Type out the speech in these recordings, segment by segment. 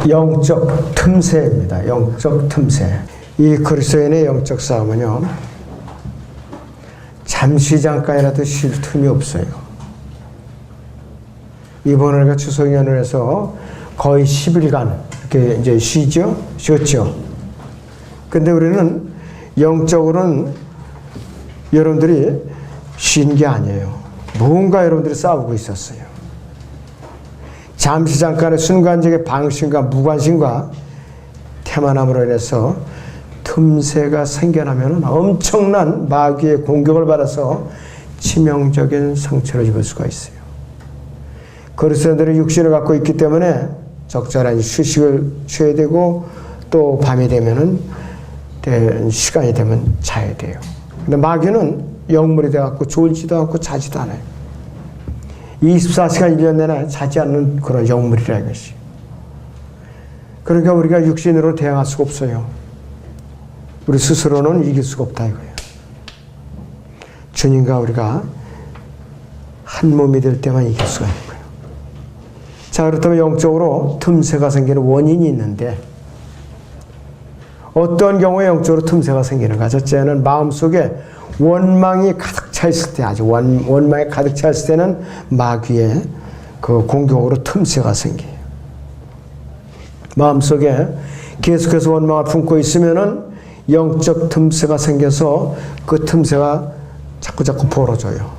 영적 틈새입니다. 영적 틈새. 이 그리스도인의 영적 싸움은요, 잠시 잠깐이라도 쉴 틈이 없어요. 이번 우리가 추석 연휴에서 거의 10일간 이렇게 이제 쉬었죠. 근데 우리는 영적으로는 여러분들이 쉰 게 아니에요. 뭔가 여러분들이 싸우고 있었어요. 잠시 잠깐의 순간적인 방심과 무관심과 태만함으로 인해서 틈새가 생겨나면 엄청난 마귀의 공격을 받아서 치명적인 상처를 입을 수가 있어요. 그리스도인들은 육신을 갖고 있기 때문에 적절한 휴식을 취해야 되고, 또 밤이 되면은 시간이 되면 자야 돼요. 근데 마귀는 영물이 돼갖고 졸지도 않고 자지도 않아요. 24시간 1년 내내 자지 않는 그런 영물이라 이것이. 그러니까 우리가 육신으로 대항할 수가 없어요. 우리 스스로는 이길 수가 없다 이거예요. 주님과 우리가 한 몸이 될 때만 이길 수가 있는 거예요. 자, 그렇다면 영적으로 틈새가 생기는 원인이 있는데, 어떤 경우에 영적으로 틈새가 생기는가? 첫째는 마음속에 원망이 가득 차 있을 때, 아주 원망이 가득 차 있을 때는 마귀의 그 공격으로 틈새가 생겨요. 마음속에 계속해서 원망을 품고 있으면은 영적 틈새가 생겨서 그 틈새가 자꾸 벌어져요.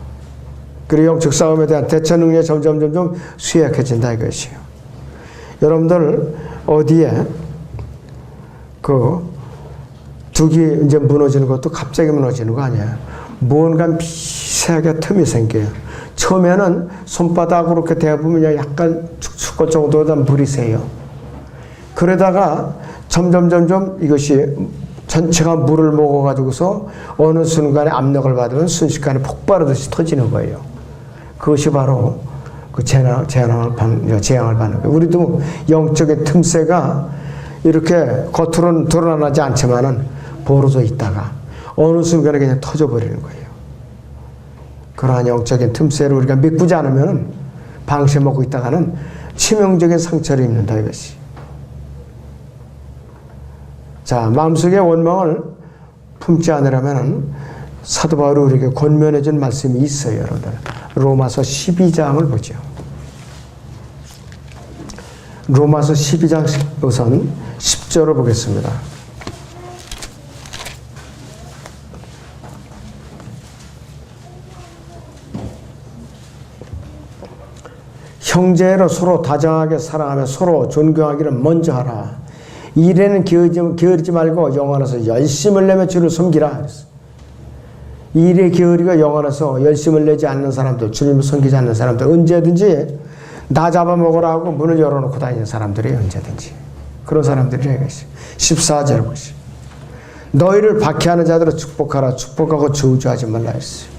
그리고 영적 싸움에 대한 대처 능력이 점점 쇠약해진다 이것이에요. 여러분들 어디에 그 둑이 이제 무너지는 것도 갑자기 무너지는 거 아니에요. 뭔가 미세하게 틈이 생겨요. 처음에는 손바닥으로 이렇게 대보면 약간 축축할 정도보다 물이 새요. 그러다가 점점 이것이 전체가 물을 먹어가지고서 어느 순간에 압력을 받으면 순식간에 폭발하듯이 터지는 거예요. 그것이 바로 그 재앙을 받는 거예요. 우리도 영적인 틈새가 이렇게 겉으로는 드러나지 않지만은 벌어져 있다가 어느 순간에 그냥 터져버리는 거예요. 그러한 영적인 틈새를 우리가 메꾸지 않으면 방심하고 있다가는 치명적인 상처를 입는다 이것이. 자, 마음속에 원망을 품지 않으려면 사도 바울이 우리에게 권면해 준 말씀이 있어요, 여러분들. 로마서 12장을 보죠. 로마서 12장 우선 10절을 보겠습니다. 형제로 서로 다정하게 사랑하며 서로 존경하기를 먼저 하라. 일에는 게으르지 말고 영 안에서 열심을 내며 주를 섬기라. 일에 게으리가 영 안에서 열심을 내지 않는 사람들, 주님을 섬기지 않는 사람들, 언제든지 나 잡아먹으라 하고 문을 열어놓고 다니는 사람들이 언제든지 그런 사람들이라 이것이. 14절 보시. 너희를 박해하는 자들을 축복하라. 축복하고 저주하지 말라 했어요.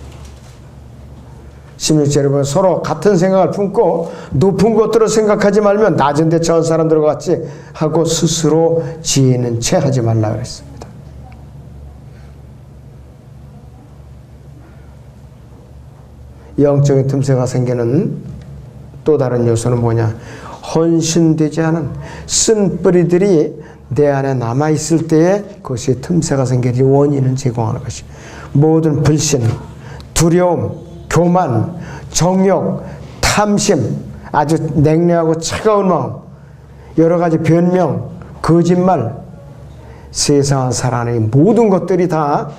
16절에 보면 서로 같은 생각을 품고 높은 것들을 생각하지 말면 낮은 데 처한 사람들과 같이 하고 스스로 지혜 있는 채 하지 말라 그랬습니다. 영적인 틈새가 생기는 또 다른 요소는 뭐냐? 헌신되지 않은 쓴뿌리들이 내 안에 남아있을 때에 그것이 틈새가 생기는 원인을 제공하는 것이. 모든 불신, 두려움, 교만, 정욕, 탐심, 아주 냉랭하고 차가운 마음, 여러 가지 변명, 거짓말, 세상을 살아내는 모든 것들이 다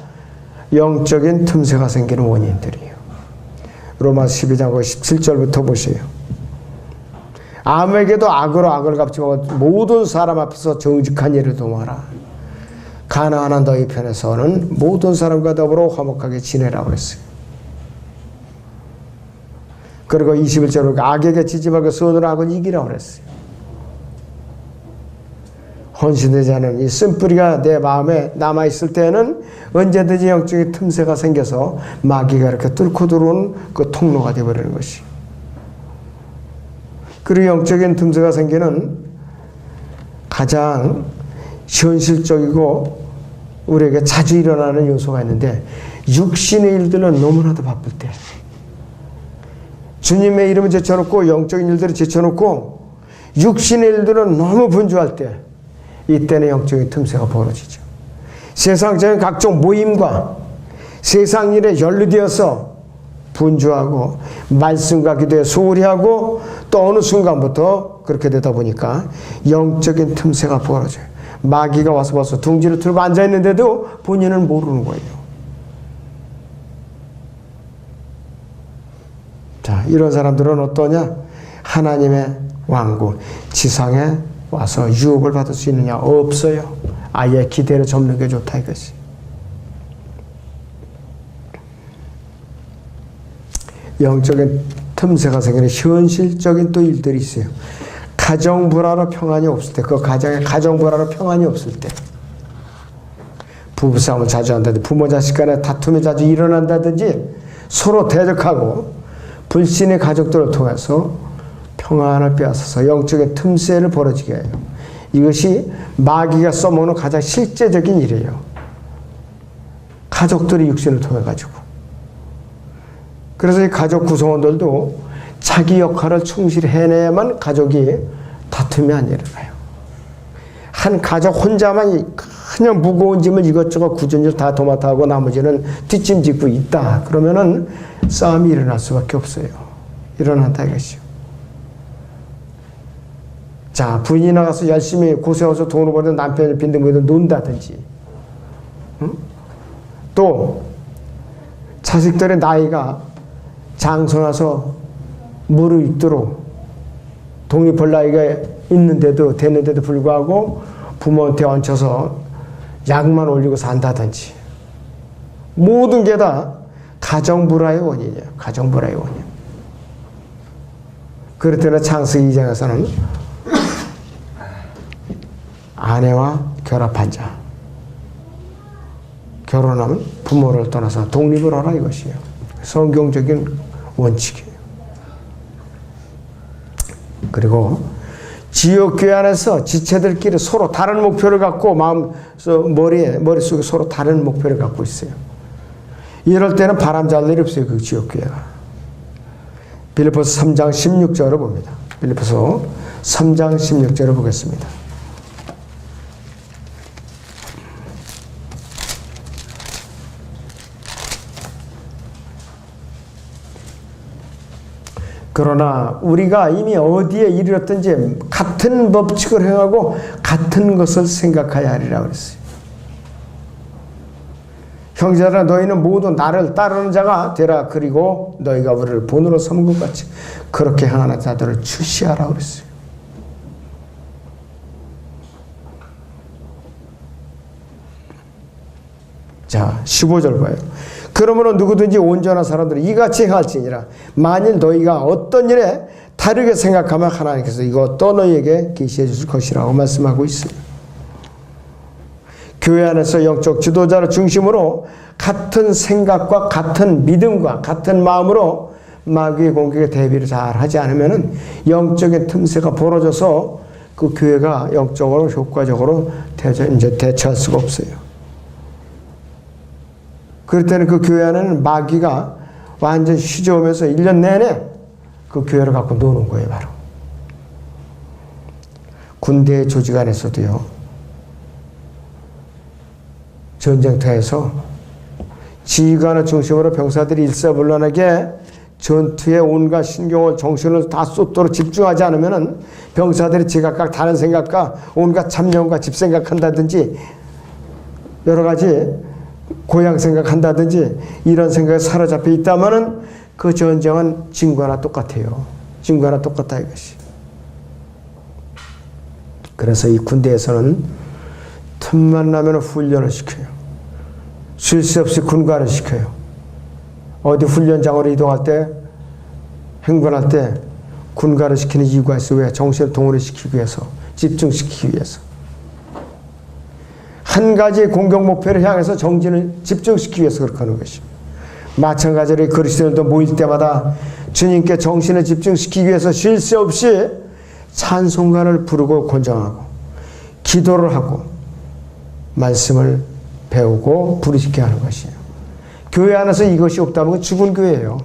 영적인 틈새가 생기는 원인들이에요. 로마서 12장 17절부터 보세요. 아무에게도 악으로 악을 갚지 말고 모든 사람 앞에서 정직한 일을 도모하라. 가난한 너희 편에서는 모든 사람과 더불어 화목하게 지내라고 했어요. 그리고 21절로 악에게 지지 말고 선으로 악을 이기라고 그랬어요. 헌신되지 않은 이 쓴뿌리가 내 마음에 남아있을 때는 언제든지 영적인 틈새가 생겨서 마귀가 이렇게 뚫고 들어오는 그 통로가 되어버리는 것이. 그리고 영적인 틈새가 생기는 가장 현실적이고 우리에게 자주 일어나는 요소가 있는데, 육신의 일들은 너무나도 바쁠 때, 주님의 이름을 제쳐놓고 영적인 일들을 제쳐놓고 육신의 일들은 너무 분주할 때 이때는 영적인 틈새가 벌어지죠. 세상적인 각종 모임과 세상 일에 연루되어서 분주하고 말씀과 기도에 소홀히 하고 또 어느 순간부터 그렇게 되다 보니까 영적인 틈새가 벌어져요. 마귀가 와서 벌써 둥지를 틀고 앉아있는데도 본인은 모르는 거예요. 자, 이런 사람들은 어떠냐? 하나님의 왕국, 지상에 와서 유업을 받을 수 있느냐? 없어요. 아예 기대를 접는 게 좋다 이것이. 영적인 틈새가 생기는 현실적인 또 일들이 있어요. 가정 불화로 평안이 없을 때, 그 가정에 가정 불화로 평안이 없을 때, 부부싸움을 자주 한다든지, 부모 자식 간에 다툼이 자주 일어난다든지, 서로 대적하고 불신의 가족들을 통해서 평안을 빼앗아서 영적인 틈새를 벌어지게 해요. 이것이 마귀가 써먹는 가장 실제적인 일이에요. 가족들이 육신을 통해 가지고. 그래서 이 가족 구성원들도 자기 역할을 충실히 해내야만 가족이 다툼이 안 일어나요. 한 가족 혼자만 그냥 무거운 짐을 이것저것 굳은 일 다 도맡아하고 나머지는 뒷짐짓고 있다. 그러면은 싸움이 일어날 수밖에 없어요. 일어난다 이것이요. 자, 부인이 나가서 열심히 고생해서 돈을 벌는 남편을 빈둥빈둥 논다든지, 응? 또 자식들의 나이가 장성해서 무르익도록 독립할 나이가 됐는데도 불구하고 부모한테 얹혀서 약만 올리고 산다든지, 모든 게 다 가정불화의 원인이에요. 가정불화의 원인. 그럴 때는 창세기 2장에서는 아내와 결합한 자, 결혼하면 부모를 떠나서 독립을 하라 이것이에요. 성경적인 원칙이에요. 그리고 지역교회 안에서 지체들끼리 서로 다른 목표를 갖고 머릿속에 서로 다른 목표를 갖고 있어요. 이럴 때는 바람 잘 일 없어요. 그 지역교회가. 빌립보서 3장 16절을 봅니다. 빌립보서 3장 16절을 보겠습니다. 그러나 우리가 이미 어디에 이르렀든지 같은 법칙을 행하고 같은 것을 생각하여야 하리라 그랬어요. 형제들아 너희는 모두 나를 따르는 자가 되라. 그리고 너희가 우리를 본으로 삼은 것 같이 그렇게 행하는 자들을 주시하라 그랬어요. 자, 15절 봐요. 그러므로 누구든지 온전한 사람들은 이같이 행할지니라. 만일 너희가 어떤 일에 다르게 생각하면 하나님께서 이거 또 너희에게 계시해 주실 것이라고 말씀하고 있어요. 교회 안에서 영적 지도자를 중심으로 같은 생각과 같은 믿음과 같은 마음으로 마귀의 공격에 대비를 잘 하지 않으면 영적인 틈새가 벌어져서 그 교회가 영적으로 효과적으로 대처할 수가 없어요. 그럴 때는 그 교회 안에는 마귀가 완전 휘저으면서 1년 내내 그 교회를 갖고 노는 거예요, 바로. 군대 조직 안에서도요, 전쟁터에서 지휘관을 중심으로 병사들이 일사불란하게 전투에 온갖 신경을, 정신을 다 쏟도록 집중하지 않으면은 병사들이 제각각 다른 생각과 온갖 잡념과 집생각한다든지 여러 가지 고향 생각한다든지 이런 생각에 사로잡혀 있다면은 그 전쟁은 진 거나 똑같아요. 진 거나 똑같다 이것이. 그래서 이 군대에서는 틈만 나면 훈련을 시켜요. 쉴 새 없이 군가를 시켜요. 어디 훈련장으로 이동할 때, 행군할 때 군가를 시키는 이유가 있어요. 왜? 정신을 동원을 시키기 위해서, 집중시키기 위해서. 한 가지의 공격 목표를 향해서 정신을 집중시키기 위해서 그렇게 하는 것입니다. 마찬가지로 그리스도인도 모일 때마다 주님께 정신을 집중시키기 위해서 쉴 새 없이 찬송가를 부르고 권장하고 기도를 하고 말씀을 배우고 부르짖게 하는 것이에요. 교회 안에서 이것이 없다면 죽은 교회예요.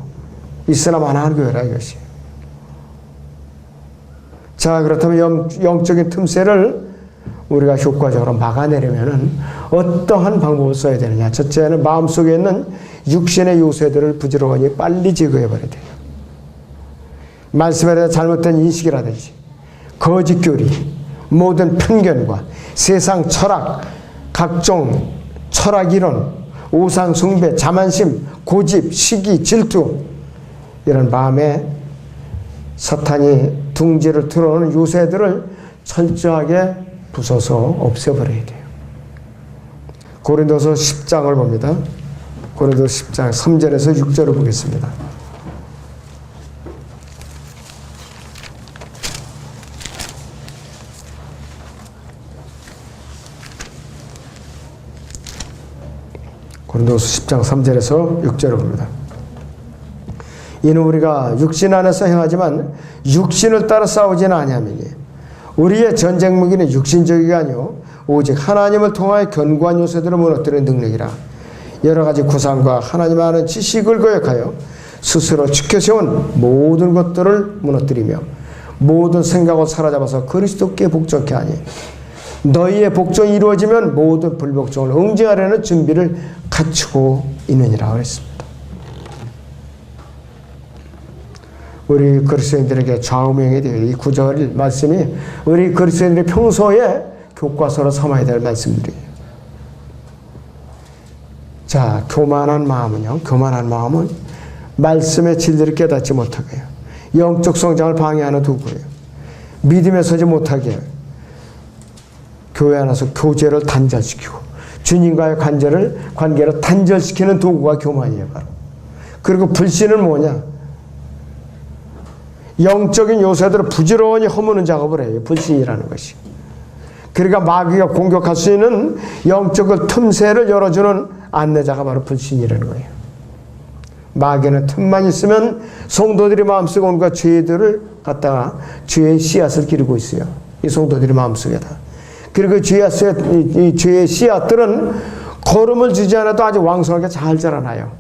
이슬람 안 하는 교회라 이것이. 자, 그렇다면 영적인 틈새를 우리가 효과적으로 막아내려면 어떠한 방법을 써야 되느냐. 첫째는 마음속에 있는 육신의 요새들을 부지런히 빨리 제거해버려야 돼요. 말씀에 대한 잘못된 인식이라든지 거짓 교리, 모든 편견과 세상 철학, 각종 철학 이론, 우상 숭배, 자만심, 고집, 시기, 질투, 이런 마음에 사탄이 둥지를 틀어놓은 요새들을 철저하게 부숴서 없애버려야 돼요. 고린도서 10장을 봅니다. 고린도서 10장 3절에서 6절을 보겠습니다. 고린도서 10장 3절에서 6절을 봅니다. 이는 우리가 육신 안에서 행하지만 육신을 따라 싸우지는 아니하미니 우리의 전쟁 무기는 육신적이가 아니요 오직 하나님을 통하여 견고한 요새들을 무너뜨리는 능력이라. 여러 가지 구상과 하나님 아는 지식을 거역하여 스스로 지켜세운 모든 것들을 무너뜨리며 모든 생각을 사로잡아서 그리스도께 복종케 하니 너희의 복종이 이루어지면 모든 불복종을 응징하려는 준비를 갖추고 있느니라 그랬습니다. 우리 그리스도인들에게 좌우명이 되어 이 구절 말씀이 우리 그리스도인들의 평소에 교과서로 삼아야 될 말씀들이에요. 자, 교만한 마음은 말씀의 진리를 깨닫지 못하게 해요. 영적 성장을 방해하는 도구예요. 믿음에 서지 못하게 해요. 교회 안에서 교제를 단절시키고 주님과의 관계를 단절시키는 도구가 교만이에요. 바로. 그리고 불신은 뭐냐? 영적인 요새들을 부지런히 허무는 작업을 해요. 불신이라는 것이. 그러니까 마귀가 공격할 수 있는 영적인 틈새를 열어주는 안내자가 바로 불신이라는 거예요. 마귀는 틈만 있으면 성도들이 마음속에 온갖 죄들을 갖다가 죄의 씨앗을 기르고 있어요. 이 성도들이 마음속에다. 그리고 이 죄의 씨앗들은 거름을 주지 않아도 아주 왕성하게 잘 자라나요.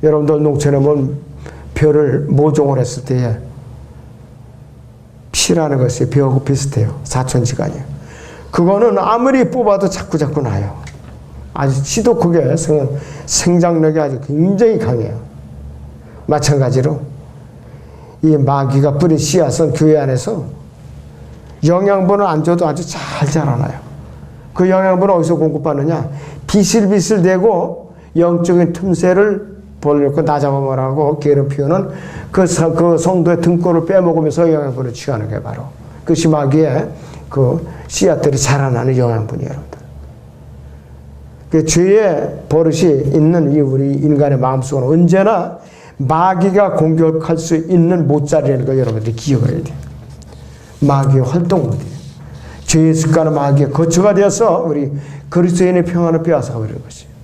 여러분들 농촌에 보면 벼를 모종을 했을 때에 피라는 것이 벼하고 비슷해요. 사촌지간이에요. 그거는 아무리 뽑아도 자꾸 나요. 아주 지독하게 생장력이 아주 굉장히 강해요. 마찬가지로 이 마귀가 뿌린 씨앗은 교회 안에서 영양분을 안 줘도 아주 잘 자라나요. 그 영양분은 어디서 공급받느냐? 비실비실 대고 영적인 틈새를 벌려고 나잡아먹으라고 괴롭히는 그 성도의 등골을 빼먹으면서 영양분을 취하는 게 바로 그것이 마귀의 그 씨앗들이 자라나는 영양분이에요, 여러분들. 그 죄의 버릇이 있는 이 우리 인간의 마음속은 언제나 마귀가 공격할 수 있는 못자리라는 걸 여러분들이 기억해야 돼요. 마귀의 활동 못해요. 죄의 습관은 마귀의 거처가 되어서 우리 그리스도인의 평안을 빼앗아 버리는 것이에요.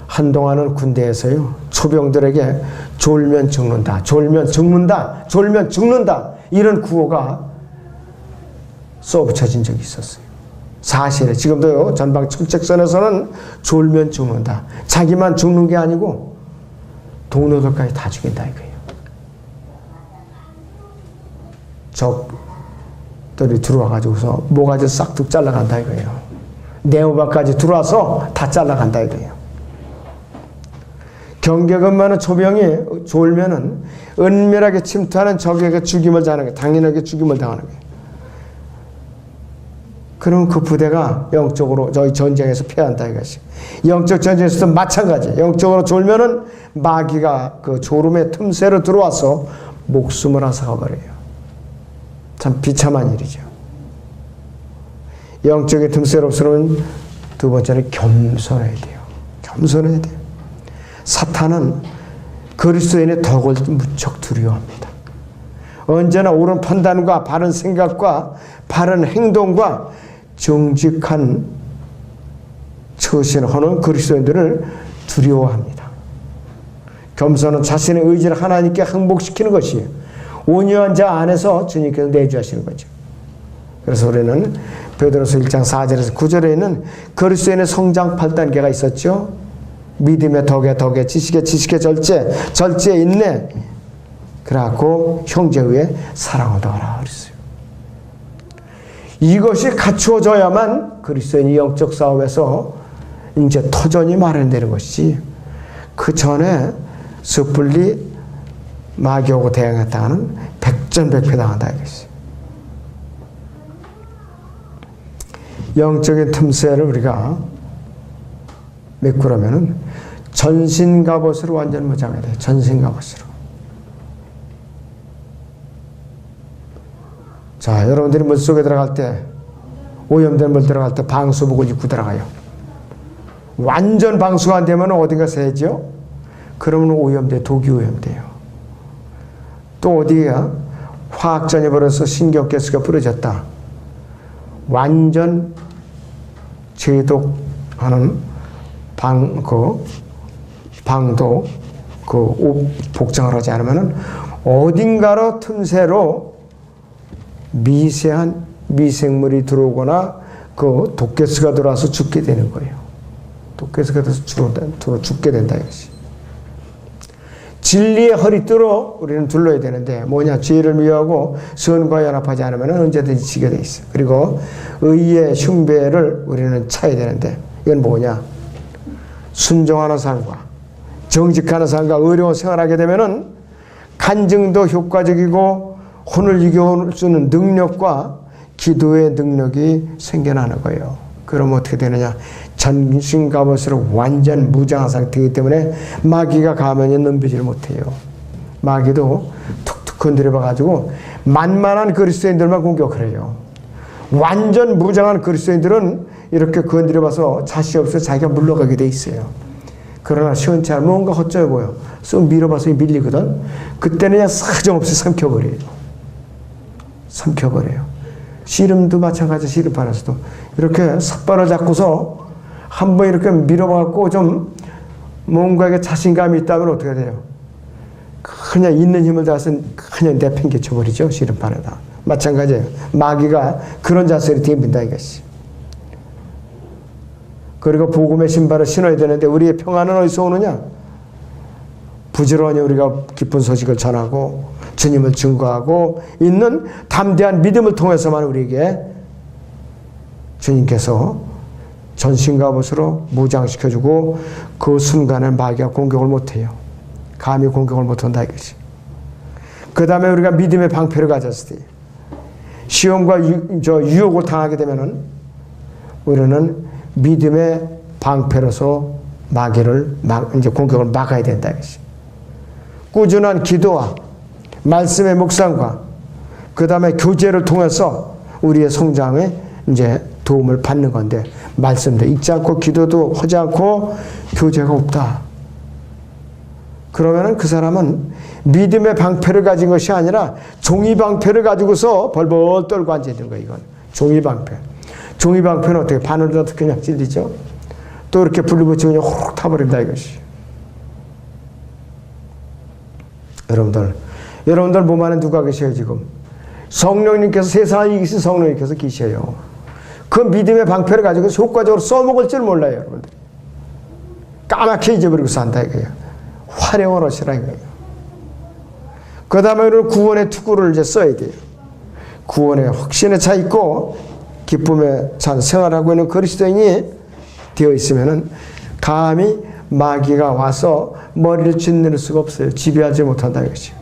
한동안은 군대에서요, 초병들에게 졸면 죽는다, 졸면 죽는다, 졸면 죽는다, 이런 구호가 써붙여진 적이 있었어요. 사실에 지금도요, 전방 철책선에서는 졸면 죽는다. 자기만 죽는 게 아니고 동료들까지 다 죽인다 이거예요. 적들이 들어와가지고서 모가지 싹둑 잘라간다 이거예요. 내후방까지 들어와서 다 잘라간다 이거예요. 경계근 많은 초병이 졸면은 은밀하게 침투하는 적에게 죽임을 당하는 거예요. 당연하게 죽임을 당하는 거예요. 그러면 그 부대가 영적으로 저희 전쟁에서 패한다 이것이. 영적 전쟁에서도 마찬가지예요. 영적으로 졸면은 마귀가 그 졸음의 틈새로 들어와서 목숨을 앗아가버려요. 참 비참한 일이죠. 영적인 틈새로 없으면 두 번째는 겸손해야 돼요. 겸손해야 돼요. 사탄은 그리스도인의 덕을 무척 두려워합니다. 언제나 옳은 판단과 바른 생각과 바른 행동과 정직한 처신을 하는 그리스도인들을 두려워합니다. 겸손은 자신의 의지를 하나님께 항복시키는 것이에요. 온유한 자 안에서 주님께서 내주하시는 거죠. 그래서 우리는 베드로서 1장 4절에서 9절에 있는 그리스도인의 성장 8단계가 있었죠. 믿음의 덕에 지식의 절제, 절제의 인내, 그래갖고 형제 위에 사랑하더라 그랬어요. 이것이 갖추어져야만 그리스도인이 영적 싸움에서 이제 터전이 마련되는 것이지, 그 전에 섣불리 마귀하고 대항했다가는 백전백패 당한다 이것이. 영적인 틈새를 우리가 메꾸려면은 전신갑옷으로 완전 무장해야 돼요. 전신갑옷으로. 자, 여러분들이 물속에 들어갈 때, 오염된 물 들어갈 때 방수복을 입고 들어가요. 완전 방수가 안 되면 어딘가 새죠? 그러면 오염돼, 독이 오염돼요. 또 어디야? 화학전이 벌어서 신경가스가 뿌려졌다. 완전 제독하는 방도 복장을 하지 않으면 어딘가로 틈새로 미세한 미생물이 들어오거나 그 독가스가 들어와서 죽게 되는 거예요. 독가스가 들어와서 죽게 된다 이것이. 진리의 허리띠로 우리는 둘러야 되는데 뭐냐? 죄를 미워하고 선과 연합하지 않으면 언제든지 지게 돼 있어요. 그리고 의의 흉배를 우리는 차야 되는데 이건 뭐냐? 순종하는 삶과 정직하는 삶과 의로운 생활하게 되면은 간증도 효과적이고 혼을 이겨올 수 있는 능력과 기도의 능력이 생겨나는 거예요. 그러면 어떻게 되느냐? 전신갑옷으로 완전 무장한 상태이기 때문에 마귀가 가면이 넘비지를 못해요. 마귀도 툭툭 건드려봐가지고 만만한 그리스도인들만 공격을 해요. 완전 무장한 그리스도인들은 이렇게 건드려봐서 자신 없어서 자기가 물러가게 돼 있어요. 그러나 시원치 않으면 뭔가 헛져여 보여. 쓱 밀어봐서 밀리거든. 그때는 그냥 사정없이 삼켜버려요. 씨름도 마찬가지. 씨름판에서도 이렇게 삿발을 잡고서 한번 이렇게 밀어봐갖고 좀 뭔가에 자신감이 있다면 어떻게 돼요? 그냥 있는 힘을 다해서 그냥 내팽개쳐버리죠. 씨름판에다. 마찬가지예요. 마귀가 그런 자세를 덤빈다 이것이. 그리고 복음의 신발을 신어야 되는데 우리의 평안은 어디서 오느냐? 부지런히 우리가 기쁜 소식을 전하고 주님을 증거하고 있는 담대한 믿음을 통해서만 우리에게 주님께서 전신갑옷으로 무장시켜주고 그 순간에 마귀가 공격을 못해요. 감히 공격을 못한다 이것이. 그 다음에 우리가 믿음의 방패를 가졌을 때 시험과 유혹을 당하게 되면은 우리는 믿음의 방패로서 마귀를 이제 공격을 막아야 된다 이것이. 꾸준한 기도와 말씀의 묵상과 그 다음에 교제를 통해서 우리의 성장에 이제 도움을 받는 건데, 말씀도 읽지 않고 기도도 하지 않고 교제가 없다. 그러면은 그 사람은 믿음의 방패를 가진 것이 아니라 종이 방패를 가지고서 벌벌 떨고 앉아 있는 거예요. 이건 종이 방패. 종이 방패는 어떻게 바늘로 그냥 찔리죠? 또 이렇게 불을 붙이고 그냥 호록 타버린다 이것이. 여러분들 몸 안에 누가 계셔요 지금? 성령님께서, 세상을 이기신 성령님께서 계셔요. 그 믿음의 방패를 가지고 효과적으로 써먹을 줄 몰라요 여러분들. 까맣게 잊어버리고 산다 이거예요. 활용을 하시라 이거예요. 그 다음에 구원의 투구를 이제 써야 돼요. 구원의 확신에 차 있고 기쁨에 찬 생활하고 있는 그리스도인이 되어 있으면은 감히 마귀가 와서 머리를 짓누를 수가 없어요. 지배하지 못한다 이것이.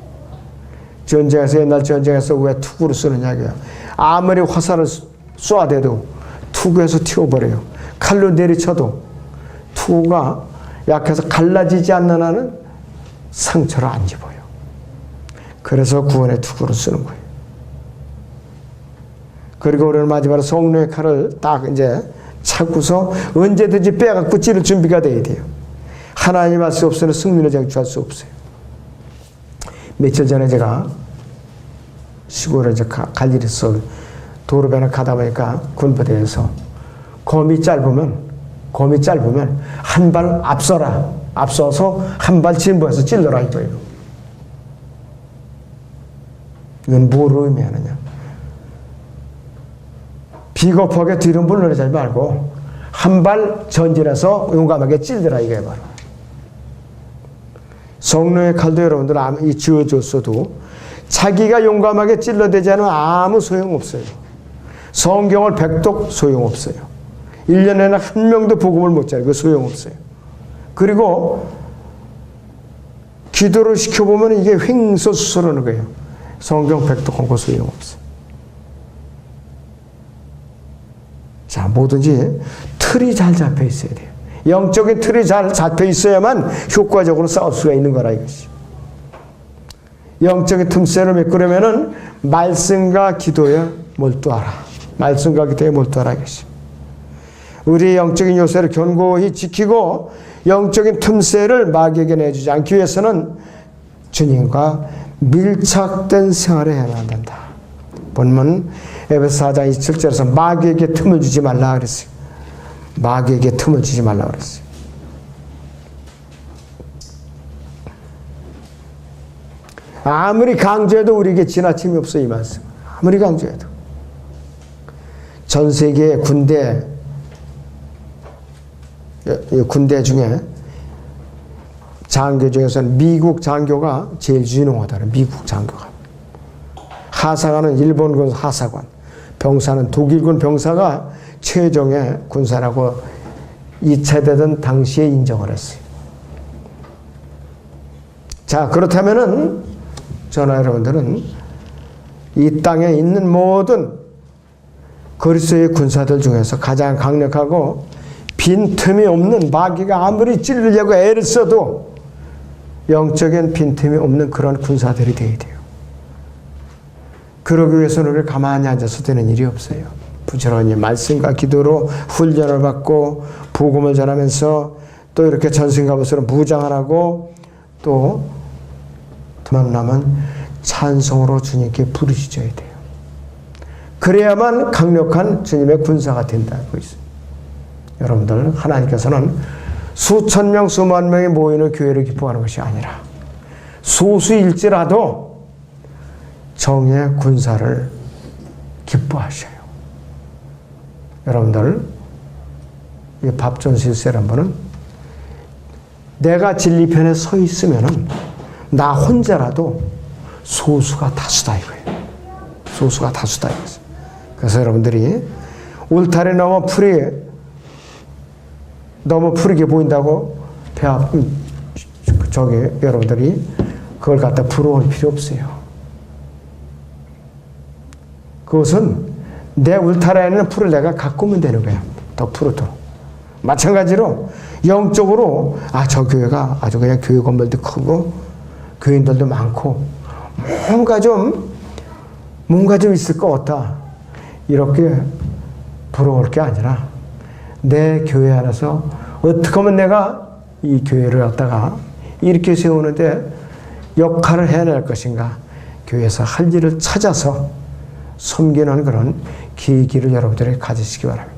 전쟁에서, 옛날 전쟁에서 왜 투구를 쓰느냐 이거야. 아무리 화살을 쏘아대도 투구에서 튀어버려요. 칼로 내리쳐도 투구가 약해서 갈라지지 않는 한은 상처를 안 입어요. 그래서 구원의 투구를 쓰는 거예요. 그리고 우리는 마지막으로 성령의 칼을 딱 이제 찾고서 언제든지 빼갖고 찌를 준비가 돼야 돼요. 하나님 할 수 없으면 승리를 쟁취할 수 없어요. 며칠 전에 제가 시골에 이제 갈 일이 있어. 도로변을 가다 보니까 군부대에서 검이 짧으면 한 발 앞서서 한 발 진보해서 찔러라 이거예요. 이건 뭐를 의미하느냐? 비겁하게 뒤로 물러나지 말고 한 발 전진해서 용감하게 찔러라 이거예요 바로. 성령의 칼도 여러분들 이 쥐어줬어도 자기가 용감하게 찔러대지 않으면 아무 소용없어요. 성경을 백독 소용없어요. 1년에는 한 명도 복음을 못 전해. 그 소용없어요. 그리고 기도를 시켜보면 이게 횡설수설하는 거예요. 성경 백독한 거 소용없어요. 자, 뭐든지 틀이 잘 잡혀 있어야 돼요. 영적인 틀이 잘 잡혀 있어야만 효과적으로 싸울 수가 있는 거라 이것이. 영적인 틈새를 메꾸려면은 말씀과 기도에 몰두하라. 말씀과 기도에 몰두하라 이것이. 우리 영적인 요새를 견고히 지키고 영적인 틈새를 마귀에게 내주지 않기 위해서는 주님과 밀착된 생활을 해야 된다. 본문 에베소 4장 27절에서 마귀에게 틈을 주지 말라 그랬어요. 마귀에게 틈을 주지 말라 그랬어요. 아무리 강조해도 우리에게 지나침이 없어 이 말씀. 아무리 강조해도. 전 세계의 군대 중에 장교 중에서는 미국 장교가 제일 유능하다. 미국 장교가. 하사관은 일본군 하사관, 병사는 독일군 병사가 최종의 군사라고 이체되던 당시에 인정을 했어요. 자, 그렇다면은 저나 여러분들은 이 땅에 있는 모든 그리스도의 군사들 중에서 가장 강력하고 빈틈이 없는, 마귀가 아무리 찌르려고 애를 써도 영적인 빈틈이 없는 그런 군사들이 되어야 돼요. 그러기 위해서는 우리가 가만히 앉아서 되는 일이 없어요. 부지런히 말씀과 기도로 훈련을 받고 복음을 전하면서 또 이렇게 전승갑옷으로 무장을 하고 또 만나면 찬송으로 주님께 부르짖어야 돼요. 그래야만 강력한 주님의 군사가 된다고 있어요. 여러분들, 하나님께서는 수천 명, 수만 명이 모이는 교회를 기뻐하는 것이 아니라 소수일지라도 정의 군사를 기뻐하셔요. 여러분들, 이 밥전실세란 내가 진리편에 서 있으면은 나 혼자라도 소수가 다수다 이거예요. 소수가 다수다 이거죠. 그래서 여러분들이 울타리 너머 너무 푸르게 보인다고 여러분들이 그걸 갖다 부러울 필요 없어요. 그것은 내 울타리 안에는 풀을 내가 가꾸면 되는 거야. 더 푸르도록. 마찬가지로 영적으로 저 교회가 아주 그냥 교회 건물도 크고 교인들도 많고 뭔가 좀 있을 것 같다. 이렇게 부러울 게 아니라 내 교회 안에서 어떻게 하면 내가 이 교회를 갖다가 이렇게 세우는데 역할을 해낼 것인가. 교회에서 할 일을 찾아서 섬기는 그런 계기를 여러분들이 가지시기 바랍니다.